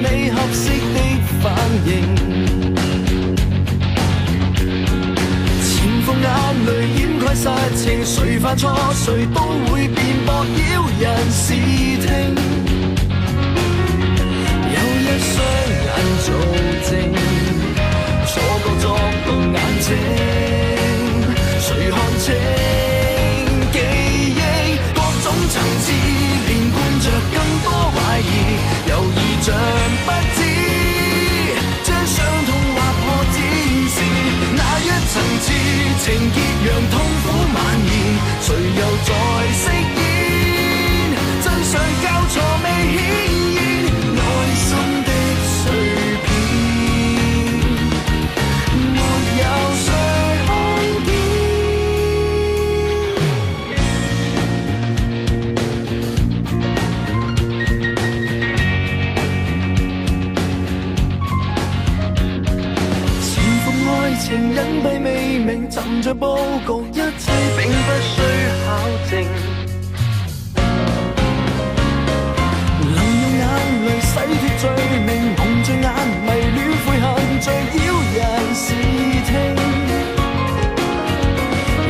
你合適的反應。潛伏眼淚掩蓋實情，誰犯錯誰都會辯駁擾人視聽。有一雙眼做證，錯覺作弄眼睛，誰看清記憶各種層次，連貫着更多懷疑，猶豫像不知將傷痛劃破展示，那一層次情結讓痛苦蔓延，誰又在飾演真相交錯未顯現，內心的碎片沒有誰看見。潛伏愛情隱蔽未明，尋着佈局，一切並不需考證。能用眼淚洗脫罪名，蒙着眼迷戀悔恨罪擾人視聽。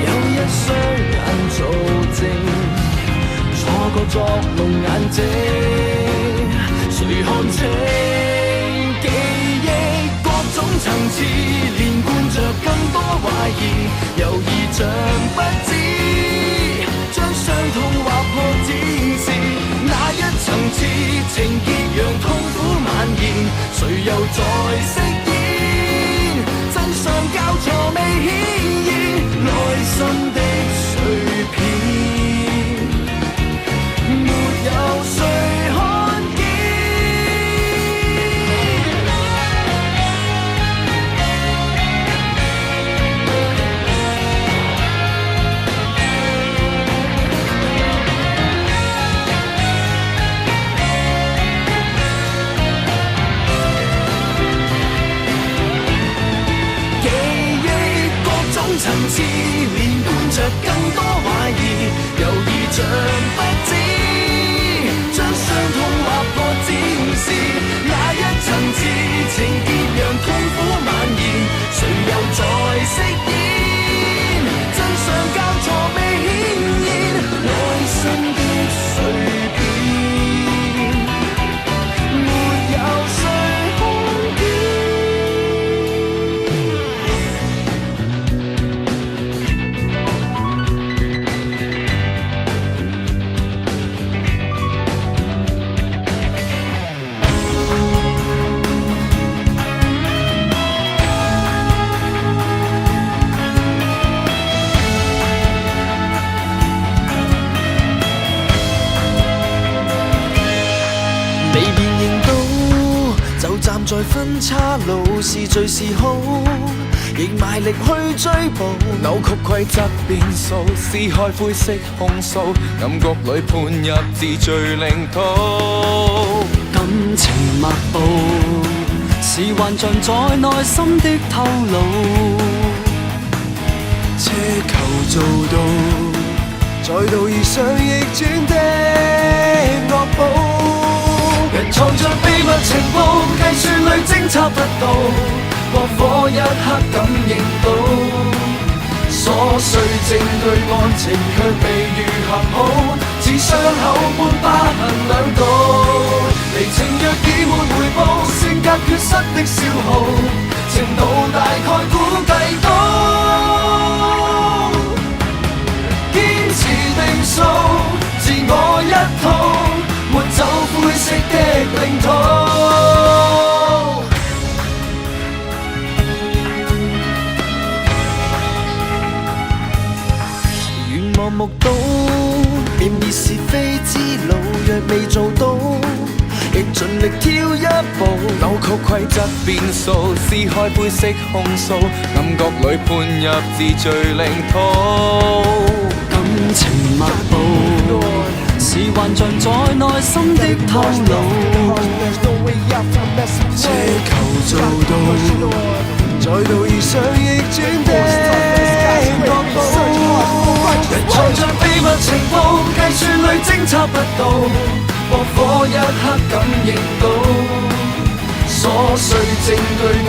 有一雙眼做證，錯覺作弄眼睛，誰看清記憶各種層次，連貫着更多懷疑，猶豫像不知將傷痛劃破展示，那一層次情結讓痛苦蔓延，誰又在飾演真相交錯未顯現，內心的碎片沒有誰看見。層次連貫着更多懷疑，猶豫像不知將傷痛劃破展示，那一層次情結讓痛苦蔓延，誰又在飾演真相交錯未顯現，內心的碎片沒有誰看見。站在分岔路，是罪是好，亦賣力去追捕。扭曲規則變數，撕開灰色控訴，暗局裏判入自罪領土。感情脈搏是幻象在內心的透露，奢求做到再度遇上逆轉的惡報。人藏着秘密情報，計算裏偵測不到，過火一刻感應到，瑣碎證據案情卻未愈合好，似傷口般疤痕兩道。離情若已沒回報，性格缺失的消耗，程度大概估計到，堅持定數，自我一套。沒走灰色的領土，願望目睹辨別是非之路，若未做到，亦盡力跳一步。扭曲規則變數，撕開灰色控訴，暗角裏判入自罪領土。感情脈搏是幻象在內心的透露，奢求做到再度遇上逆轉的惡報。人藏着秘密情報，計算裏偵測不到，過火一刻感應到，證據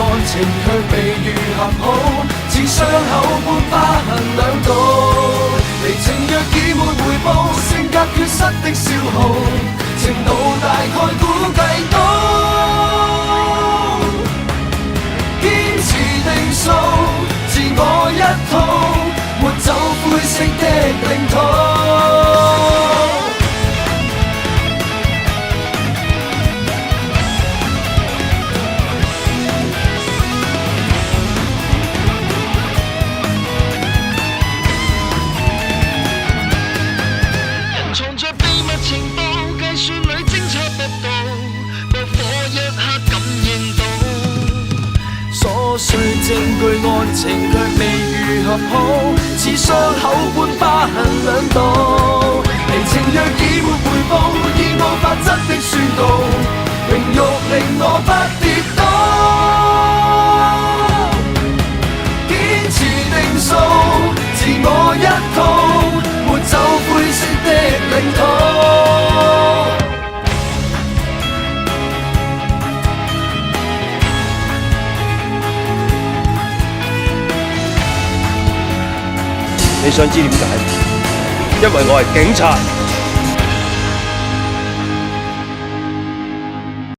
案情卻未愈合好，似傷口般疤痕兩道。離情若已沒回報，性格缺失的消耗，程度大概估計到。堅持定數，自我一套，抹走灰色的領土。瑣碎證據案情卻未愈合好，似傷口般疤痕兩道。離情若已沒回報，以我法則的宣告，榮辱令我不跌倒。堅持定數，自我一套，抹走灰色的領土。你想知點解？因為我係警察。